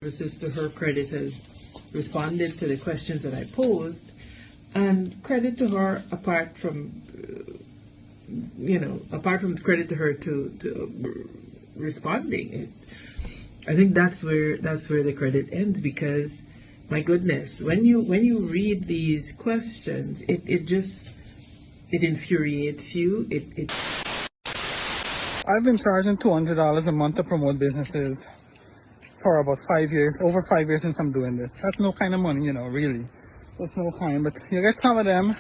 Services, to her credit, has responded to the questions that I posed, and credit to her apart from credit to her to responding. I think that's where the credit ends, because my goodness, when you read these questions, it infuriates you. I've been charging $200 a month to promote businesses for about 5 years, over 5 years since I'm doing this. That's no kind of money, really. That's no kind, but you get some of them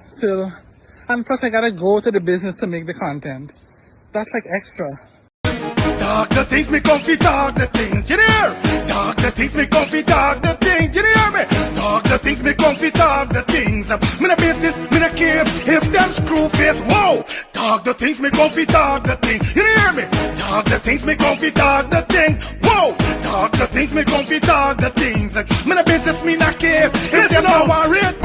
still. And plus I gotta go to the business to make the content. That's like extra. Dog the things me comfy, dog the things, you hear? Dog the things me comfy, dog the things, you hear me? Dog the things me comfy, dog the things. Me no business, me no care if them screw face, whoa! Dog the things me comfy, dog the things, you hear me? Dog the things me comfy, dog the thing, whoa! Dog the things me comfy, dog the things. Me no business, me no care if them no worried.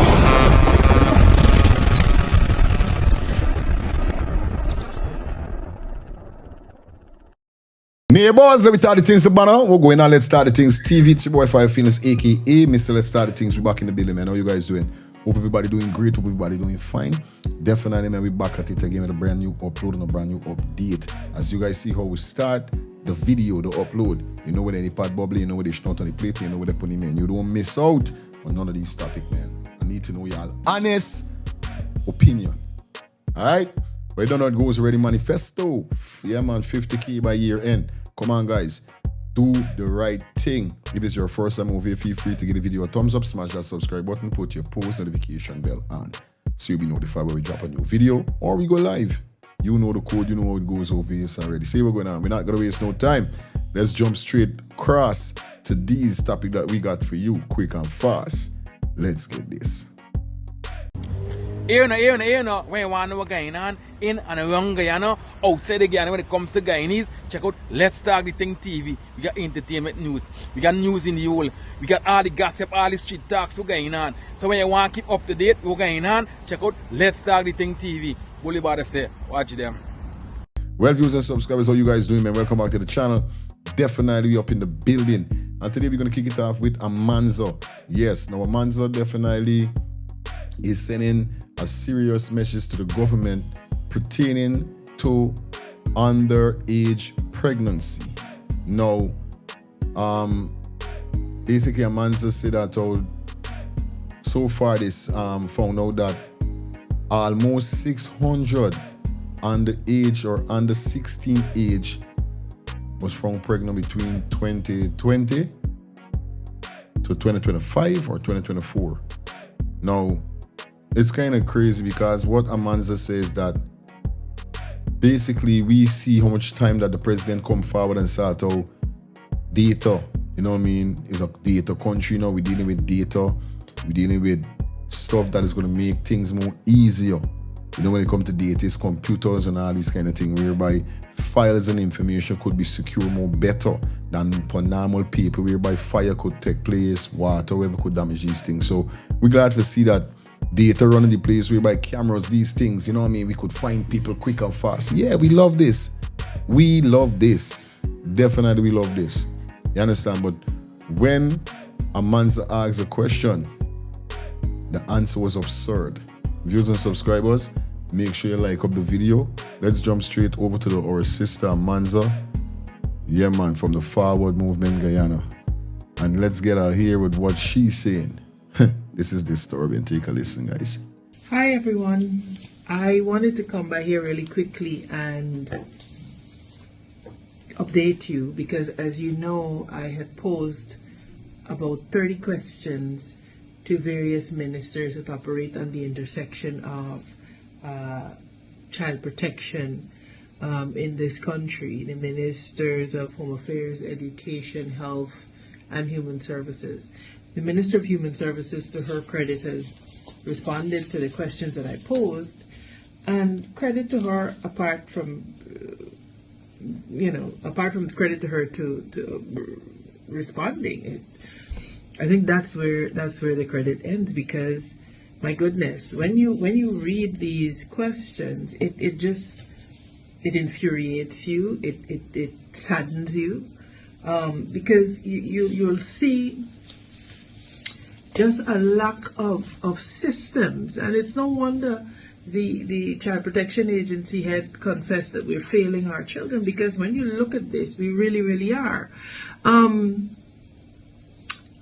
Neighbors, let me start the things, banner. We're going on. Let's start the things. TV, it's your boy 5 Fitness, aka Mr. Let's Start the Things. We're back in the building, man. How you guys doing? Hope everybody doing great. Hope everybody doing fine. Definitely, man. We're back at it again with a brand new upload and a brand new update. As you guys see how we start the video, the upload. You know where any pot bubbly, you know where they snort on the plate, you know where they put him in. You don't miss out on none of these topics, man. I need to know y'all honest opinion. All right? But you don't know it goes already manifesto. Yeah, man. 50K by year end. Come on, guys. Do the right thing. If it's your first time over here, feel free to give the video a thumbs up, smash that subscribe button, put your post notification bell on, so you'll be notified when we drop a new video or we go live. You know the code, you know how it goes over here already. See what's going on. We're not going to waste no time. Let's jump straight across to these topics that we got for you, quick and fast. Let's get this. When you want to know what's going on in and around Guyana, outside the Guyana, when it comes to Guyanese, check out Let's Talk the Thing TV. We got entertainment news. We got news in the whole. We got all the gossip, all the street talks what's going on. So when you want to keep up to date what's going on, check out Let's Talk the Thing TV. Bully bother say, watch them. Well, viewers and subscribers, how you guys doing, man? Welcome back to the channel. Definitely up in the building. And today we're going to kick it off with AMANZA. Yes, now AMANZA definitely is sending a serious message to the government pertaining to underage pregnancy. Now, basically AMANZA said that so far this found out that almost 600 underage or under 16 age was found pregnant between 2020 to 2025 or 2024. Now, it's kind of crazy because what AMANZA says that basically we see how much time that the president come forward and start out data. You know what I mean? It's a data country now. We're dealing with data. We're dealing with stuff that is going to make things more easier. You know, when it comes to data, it's computers and all these kind of things, whereby files and information could be secure more better than for normal paper, whereby fire could take place, water, whatever could damage these things. So we're glad to see that data running the place, whereby cameras, these things, you know what I mean, we could find people quick and fast. Yeah, we love this. We love this. Definitely we love this. You understand? But when AMANZA asks a question, the answer was absurd. Viewers and subscribers, make sure you like up the video. Let's jump straight over to our sister AMANZA. Yeah, man, from the Forward Movement Guyana. And let's get her here with what she's saying. This is disturbing. Take a listen, guys. Hi, everyone. I wanted to come by here really quickly and update you, because as you know, I had posed about 30 questions to various ministers that operate on the intersection of child protection in this country, the ministers of Home Affairs, Education, Health, and Human Services. The Minister of Human Services, to her credit, has responded to the questions that I posed, and credit to her apart from credit to her to responding. I think that's where the credit ends, because my goodness, when you read these questions, it infuriates you, it saddens you, because you'll see just a lack of systems, and it's no wonder the Child Protection Agency had confessed that we're failing our children, because when you look at this, we really are.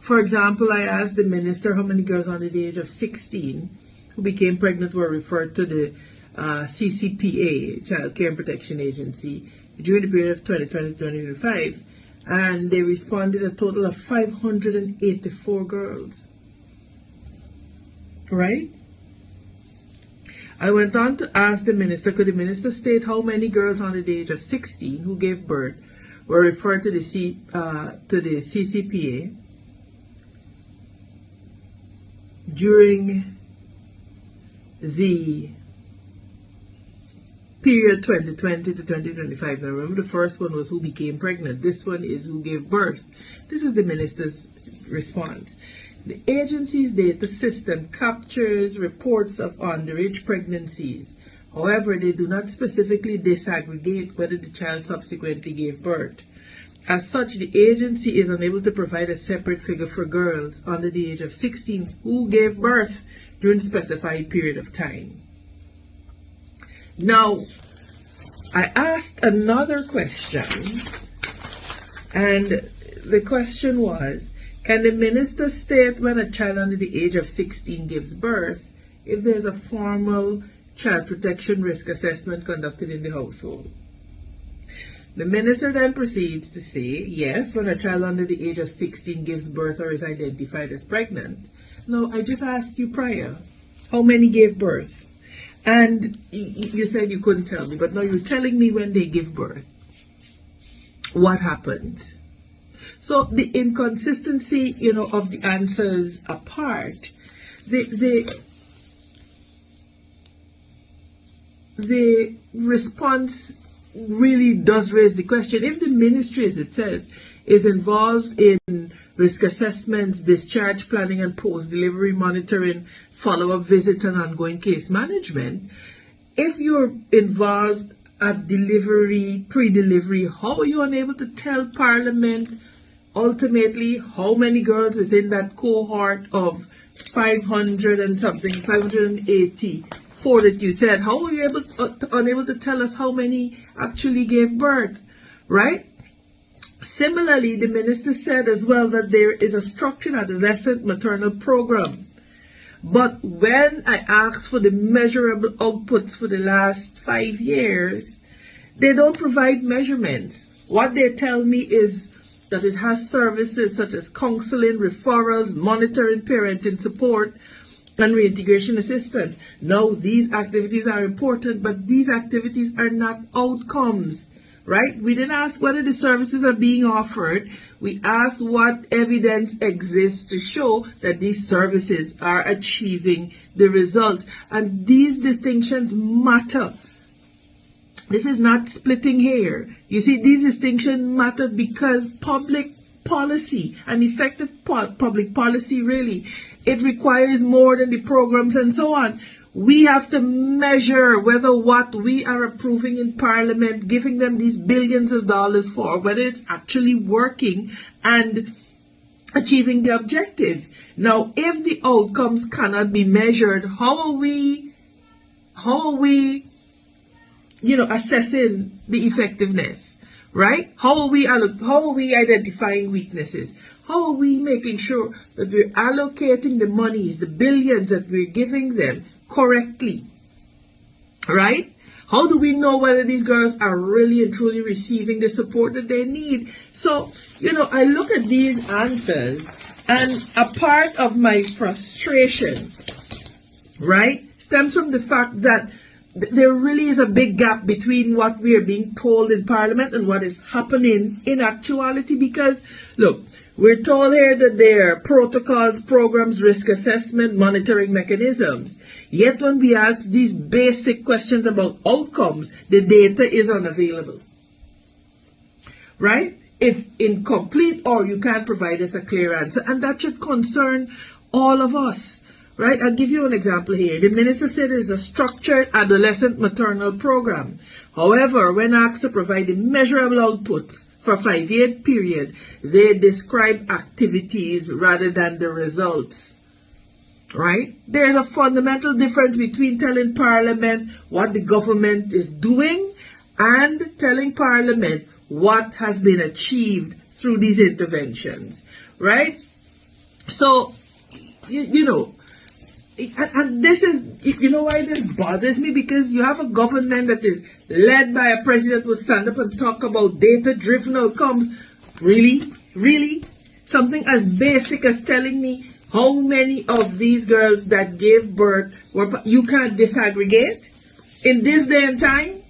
For example, I asked the minister how many girls under the age of 16 who became pregnant were referred to the CCPA, Child Care and Protection Agency, during the period of 2020-2025, and they responded a total of 584 girls. Right? I went on to ask the minister, could the minister state how many girls under the age of 16 who gave birth were referred to the CCPA during the period 2020 to 2025. Now remember, the first one was who became pregnant. This one is who gave birth. This is the minister's response. The agency's data system captures reports of underage pregnancies. However, they do not specifically disaggregate whether the child subsequently gave birth. As such, the agency is unable to provide a separate figure for girls under the age of 16 who gave birth during a specified period of time. Now, I asked another question, and the question was, can the minister state when a child under the age of 16 gives birth if there's a formal child protection risk assessment conducted in the household? The minister then proceeds to say, yes, when a child under the age of 16 gives birth or is identified as pregnant. Now, I just asked you prior, how many gave birth? And you said you couldn't tell me, but now you're telling me when they give birth. What happened? So the inconsistency, of the answers apart, the response really does raise the question. If the ministry, as it says, is involved in risk assessments, discharge planning and post-delivery monitoring, follow-up visits and ongoing case management, if you're involved at delivery, pre-delivery, how are you unable to tell Parliament ultimately how many girls within that cohort of 500 and something, 584 that you said, how are you unable to tell us how many actually gave birth, right? Similarly, the minister said as well that there is a structured adolescent maternal program. But when I asked for the measurable outputs for the last 5 years, they don't provide measurements. What they tell me is that it has services such as counseling, referrals, monitoring, parenting support, and reintegration assistance. Now, these activities are important, but these activities are not outcomes, right? We didn't ask whether the services are being offered. We asked what evidence exists to show that these services are achieving the results. And these distinctions matter. This is not splitting hair. You see, these distinctions matter because public policy, and effective public policy really, it requires more than the programs and so on. We have to measure whether what we are approving in Parliament, giving them these billions of dollars for, whether it's actually working and achieving the objective. Now, if the outcomes cannot be measured, how are we assessing the effectiveness, right? How are we identifying weaknesses? How are we making sure that we're allocating the monies, the billions that we're giving them correctly, right? How do we know whether these girls are really and truly receiving the support that they need? So, I look at these answers, and a part of my frustration, right, stems from the fact that there really is a big gap between what we are being told in Parliament and what is happening in actuality. Because, look, we're told here that there are protocols, programs, risk assessment, monitoring mechanisms. Yet when we ask these basic questions about outcomes, the data is unavailable. Right? It's incomplete, or you can't provide us a clear answer. And that should concern all of us. Right? I'll give you an example here. The minister said it's a structured adolescent maternal program. However, when asked to provide the measurable outputs for a 5-year period, they describe activities rather than the results. Right? There's a fundamental difference between telling Parliament what the government is doing and telling Parliament what has been achieved through these interventions. Right? So, you know, and this is, you know why this bothers me? Because you have a government that is led by a president who will stand up and talk about data-driven outcomes. Really? Really? Something as basic as telling me how many of these girls that gave birth you can't disaggregate in this day and time?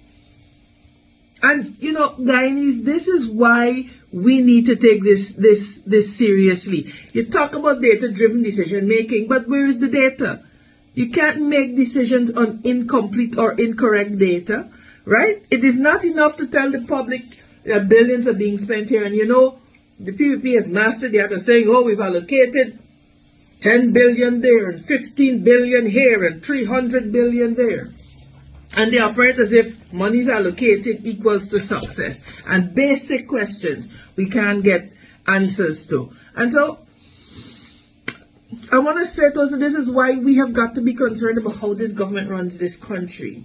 And, you know, Guyanese, this is why we need to take this seriously. You talk about data-driven decision-making, but where is the data? You can't make decisions on incomplete or incorrect data, right? It is not enough to tell the public that billions are being spent here. And, you know, the PPP has mastered the art of saying, oh, we've allocated 10 billion there and 15 billion here and 300 billion there. And they operate as if monies allocated equals to success. And basic questions we can't get answers to. And so, I want to say to us, this is why we have got to be concerned about how this government runs this country.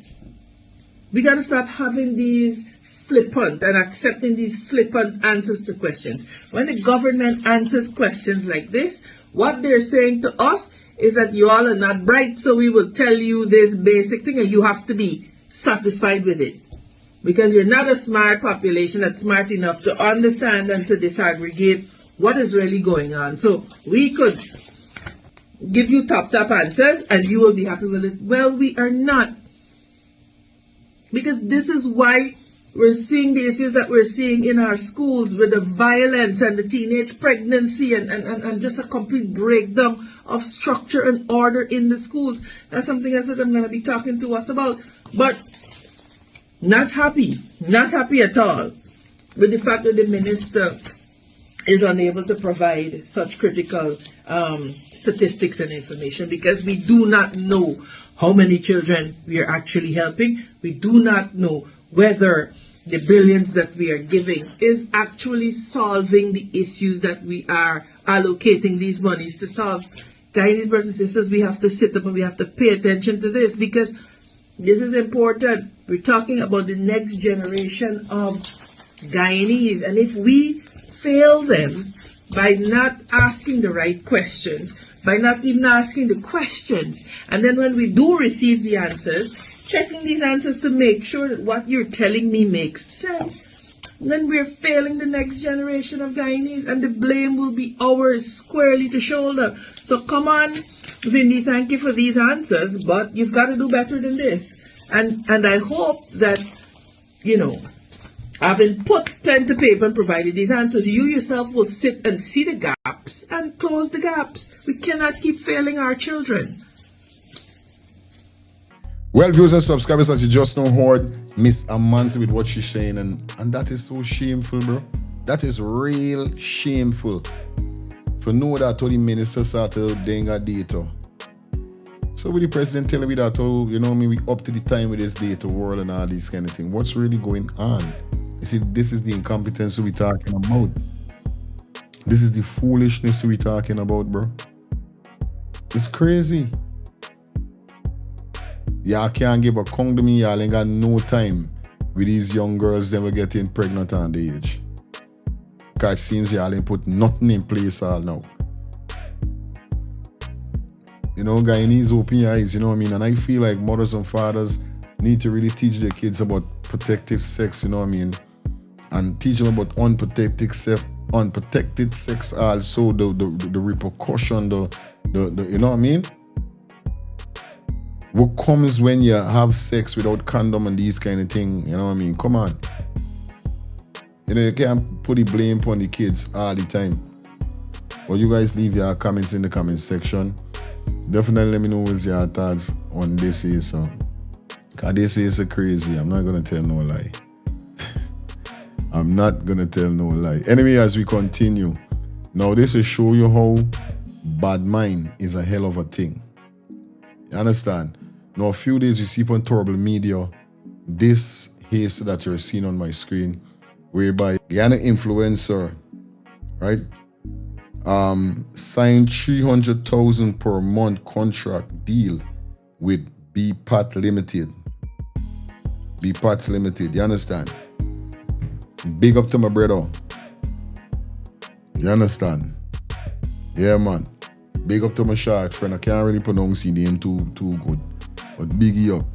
We got to stop having these flippant and accepting these flippant answers to questions. When the government answers questions like this, what they're saying to us is that you all are not bright, so we will tell you this basic thing and you have to be satisfied with it. Because you're not a smart population that's smart enough to understand and to disaggregate what is really going on. So we could give you top answers and you will be happy with it. Well, we are not. Because this is why we're seeing the issues that we're seeing in our schools with the violence and the teenage pregnancy and just a complete breakdown of structure and order in the schools. That's something else that I'm going to be talking to us about. But not happy at all with the fact that the minister is unable to provide such critical statistics and information, because we do not know how many children we are actually helping. We do not know whether the billions that we are giving is actually solving the issues that we are allocating these monies to solve. Guyanese brothers and sisters, we have to sit up and we have to pay attention to this, because this is important. We're talking about the next generation of Guyanese, and if we fail them by not asking the right questions, by not even asking the questions, and then when we do receive the answers, checking these answers to make sure that what you're telling me makes sense, then we're failing the next generation of Guyanese, and the blame will be ours squarely to shoulder. So come on, Vindy, thank you for these answers, but you've got to do better than this. And I hope that, you know, having put pen to paper and provided these answers, you yourself will sit and see the gaps and close the gaps. We cannot keep failing our children. Well, viewers and subscribers, as you just now heard Miss AMANZA with what she's saying, and that is so shameful, bro. That is real shameful. For know that all the ministers started doing a data. So with the president telling me that, oh, you know me, we up to the time with this data world and all these kind of things. What's really going on? You see, this is the incompetence we're talking about. This is the foolishness we're talking about, bro. It's crazy. Y'all can't give a kong to me, y'all ain't got no time with these young girls that were getting pregnant on the age. Because it seems y'all ain't put nothing in place all now. You know, Guyanese, open your eyes, you know what I mean? And I feel like mothers and fathers need to really teach their kids about protective sex, you know what I mean? And teach them about unprotected sex also, the repercussion, the you know what I mean? What comes when you have sex without condom and these kind of things, you know what I mean? Come on. You know, you can't put the blame on the kids all the time. But you guys leave your comments in the comment section. Definitely let me know what's your thoughts on this is so. Cause this is so crazy. I'm not gonna tell no lie. I'm not gonna tell no lie. Anyway, as we continue, now this will show you how bad mind is a hell of a thing. You understand? Now a few days you see on terrible media, this haste that you're seeing on my screen whereby Guyana influencer, right, signed 300,000 per month contract deal with BPAT Limited. BPAT Limited, you understand? Big up to my brother. You understand? Yeah, man. Big up to my shark friend. I can't really pronounce his name too good. But biggie up.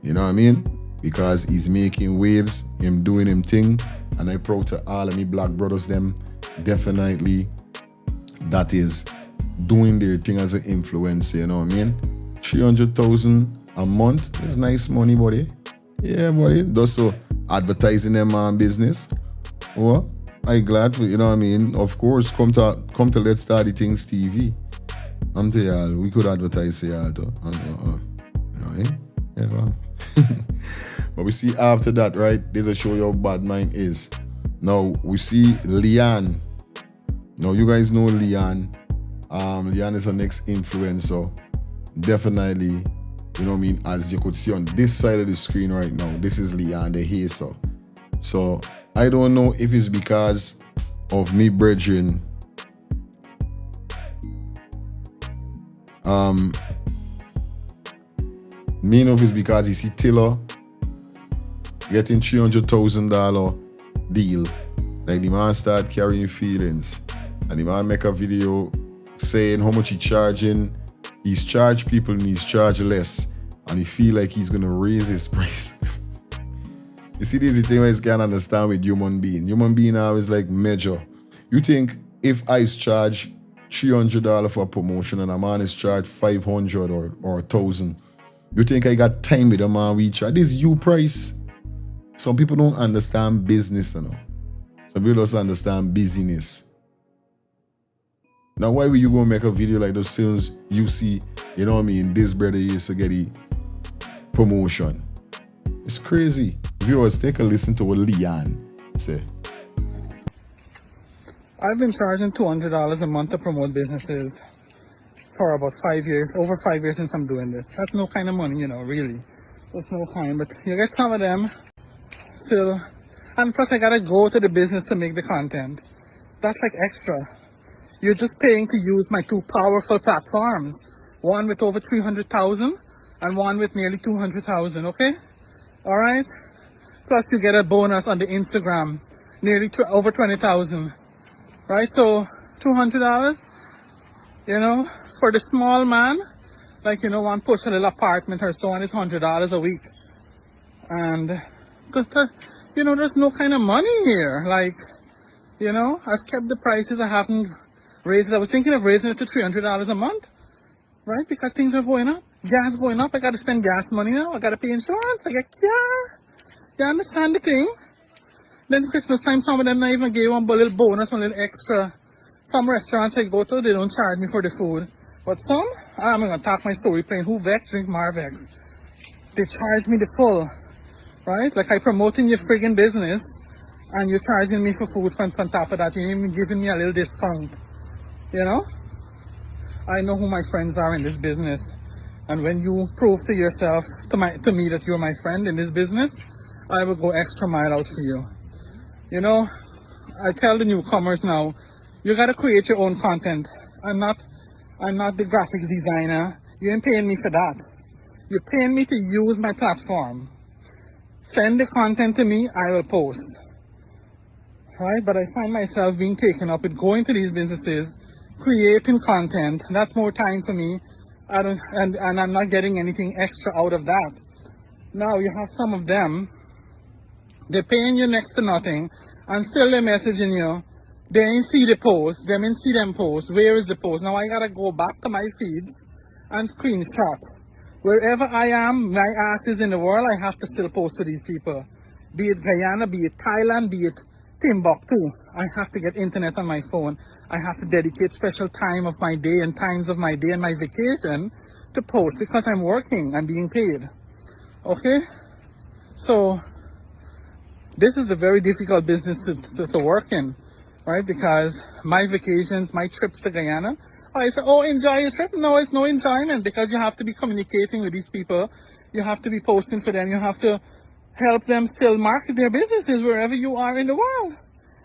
You know what I mean? Because he's making waves, him doing him thing. And I proud to all of me black brothers them. Definitely that is doing their thing as an influencer, you know what I mean? 300,000 a month is nice money, buddy. Yeah, buddy. That's so advertising them business. Well, I glad, you know what I mean? Of course, come to Let's Start the Things TV. I'm tell y'all, we could advertise y'all too. You know, eh? Yeah, well. But we see after that, right? There's a show you how bad mine is. Now we see Leanne. Now you guys know Leanne. Leanne is the next influencer. Definitely, you know what I mean? As you could see on this side of the screen right now, this is Leanne, the hazer. So I don't know if it's because of me brethren me know if it's because you see Tiller getting $300,000 deal. Like the man start carrying feelings and the man make a video saying how much he charging. He's charged people and he's charged less, and he feel like he's gonna raise his price. You see, this is the thing I can't understand with human being. Human being always like measure. You think if I charge $300 for a promotion and a man is charged $500 or $1,000, you think I got time with a man we charge? This is you price. Some people don't understand business, you know. Some people don't understand business. Now, why would you go make a video like those since you see, you know what I mean, this brother used to get the promotion? It's crazy. Viewers, take a listen to what Leanne say. I've been charging $200 a month to promote businesses for about 5 years, over 5 years since I'm doing this. That's no kind of money, you know, really. That's no kind, but you get some of them still. And plus I gotta go to the business to make the content. That's like extra. You're just paying to use my two powerful platforms. One with over 300,000 and one with nearly 200,000, okay? All right? Plus you get a bonus on the Instagram, nearly over 20,000, right? So $200, you know, for the small man, like, you know, one push a little apartment or so on, it's $100 a week. And, you know, there's no kind of money here. Like, you know, I've kept the prices, I haven't raised it. I was thinking of raising it to $300 a month, right? Because things are going up. Gas going up. I got to spend gas money now. I got to pay insurance. I got car. You understand the thing? Then Christmas time, some of them not even give one little bonus, one little extra. Some restaurants I go to, they don't charge me for the food. But some, I'm going to talk my story plain. Who vex, drink Marvex. They charge me the full, right? Like I promoting your friggin' business and you're charging me for food on top of that. You're even giving me a little discount. You know, I know who my friends are in this business, and when you prove to yourself, to me that you're my friend in this business, I will go extra mile out for you. You know, I tell the newcomers now, you gotta create your own content. I'm not the graphics designer. You ain't paying me for that. You're paying me to use my platform. Send the content to me, I will post. Right? But I find myself being taken up with going to these businesses, creating content. That's more time for me. And I'm not getting anything extra out of that. Now you have some of them, they're paying you next to nothing and still they're messaging you. They ain't see the post, they ain't see them post. Where is the post? Now I gotta go back to my feeds and screenshot. Wherever I am, my ass is in the world, I have to still post for these people. Be it Guyana, be it Thailand, be it Timbuktu. I have to get internet on my phone. I have to dedicate special time of my day and times of my day and my vacation to post because I'm working, I'm being paid. Okay? So this is a very difficult business to work in, right? Because my vacations, my trips to Guyana, I say, oh, enjoy your trip. No, it's no enjoyment because you have to be communicating with these people. You have to be posting for them. You have to help them still market their businesses wherever you are in the world.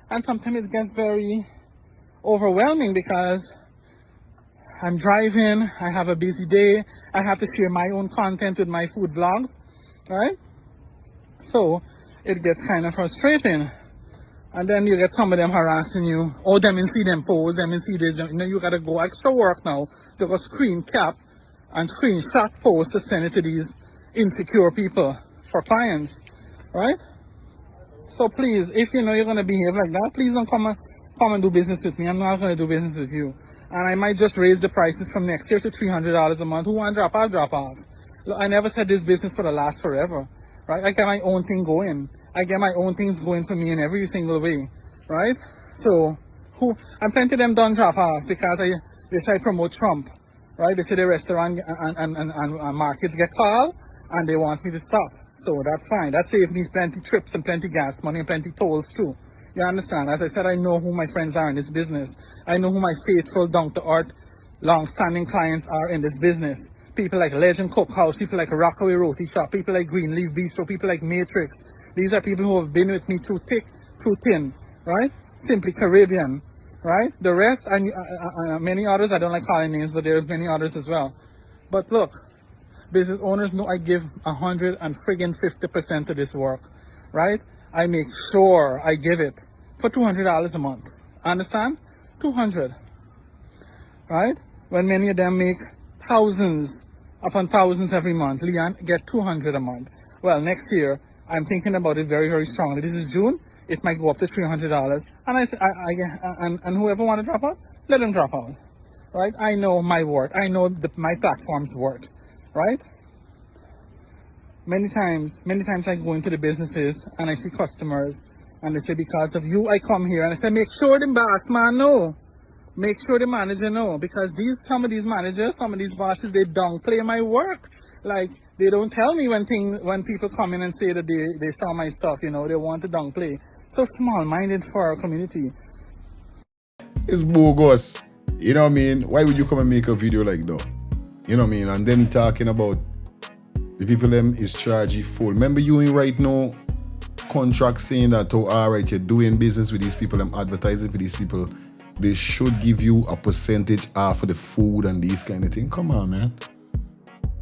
And sometimes it gets very overwhelming because I'm driving, I have a busy day, I have to share my own content with my food vlogs, right? So it gets kind of frustrating. And then you get some of them harassing you. Oh, them and see them post, them and see this. You know, you gotta go extra work now to go screen cap and screenshot posts to send it to these insecure people for clients, right? So please, if you know you're gonna behave like that, please don't come and do business with me. I'm not gonna do business with you. And I might just raise the prices from next year to $300 a month. Who want to drop off, drop off. Look, I never said this business for the last forever, right? I get my own thing going. I get my own things going for me in every single way, right? So, and plenty of them don't drop off because they say I promote Trump, right? They say the restaurant and markets get called and they want me to stop. So that's fine. That saves me plenty trips and plenty gas money and plenty tolls too. You understand? As I said, I know who my friends are in this business. I know who my faithful, down-to-earth, long-standing clients are in this business. People like Legend Cookhouse, people like Rockaway Roti Shop, people like Greenleaf Bistro, people like Matrix. These are people who have been with me through thick, through thin, right? Simply Caribbean, right? The rest, many others, I don't like calling names, but there are many others as well. But look, business owners know I give 150% to this work, right? I make sure I give it for $200 a month. Understand? 200, right? When many of them make thousands upon thousands every month, Leon get 200 a month. Well, next year, I'm thinking about it very, very strongly. This is June. It might go up to $300. And whoever want to drop out, let them drop out, right? I know my worth. I know my platform's worth, right? Many times I go into the businesses and I see customers and they say, because of you, I come here. And I say, make sure the boss man know. Make sure the manager know. Because some of these managers, some of these bosses, they downplay my work. Like, they don't tell me when people come in and say that they saw my stuff, you know, they want to downplay. So small-minded for our community. It's bogus. You know what I mean? Why would you come and make a video like that? You know what I mean? And then he talking about the people them is charging full. Remember you in right now contract saying that, oh, all right, you're doing business with these people, I'm advertising for these people. They should give you a percentage off of the food and these kind of thing. Come on, man.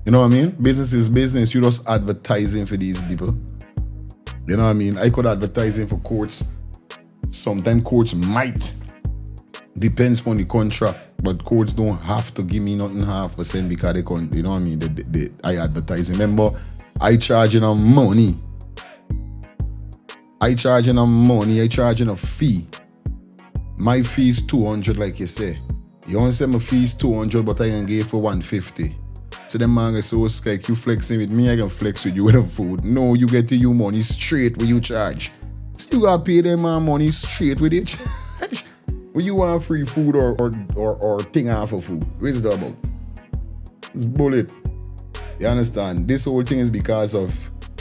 You know what I mean? Business is business. You're just advertising for these people. You know what I mean? I could advertising for courts. Sometimes courts might. Depends on the contract. But courts don't have to give me nothing 0.5% because they can't, you know what I mean? I advertising. Remember, I charging them money. I charging a fee. My fee is 200, like you say. You want to say my fee is 200, but I can give for 150. So them man is so like you flexing with me, I can flex with you with the food. No, you get your money straight when you charge. So you gotta pay them money straight with it. When you want free food or thing off of food, what's that about? It's bullet. You understand? This whole thing is because of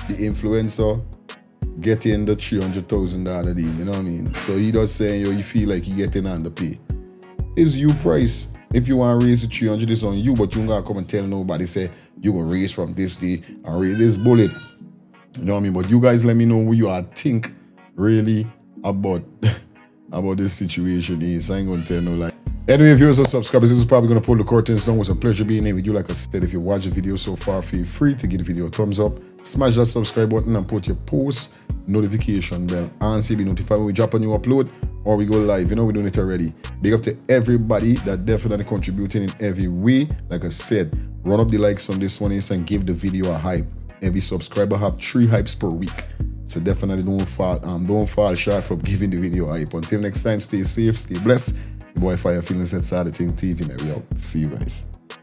the influencer getting the $300,000 deal, you know what I mean? So he does saying, yo, you feel like he getting underpay. It's you price. If you want to raise the 300, it's on you, but you don't gotta come and tell nobody, say, you gonna raise from this day and raise this bullet. You know what I mean? But you guys let me know what you all think really about this situation is. I ain't gonna tell no lie. Anyway, if you're also subscribers, this is probably gonna pull the curtains down. It was a pleasure being here with you. Like I said, if you watch the video so far, feel free to give the video a thumbs up, smash that subscribe button and put your post notification bell and so you'll be notified when we drop a new upload or we go live. You know we're doing it already. Big up to everybody that definitely contributing in every way. Like I said, run up the likes on this one and give the video a hype. Every subscriber have 3 hypes per week. So definitely don't fall short from giving the video a hype. Until next time, stay safe, stay blessed. The boy Fire Feelings inside the Thing TV. Now we out. See you guys.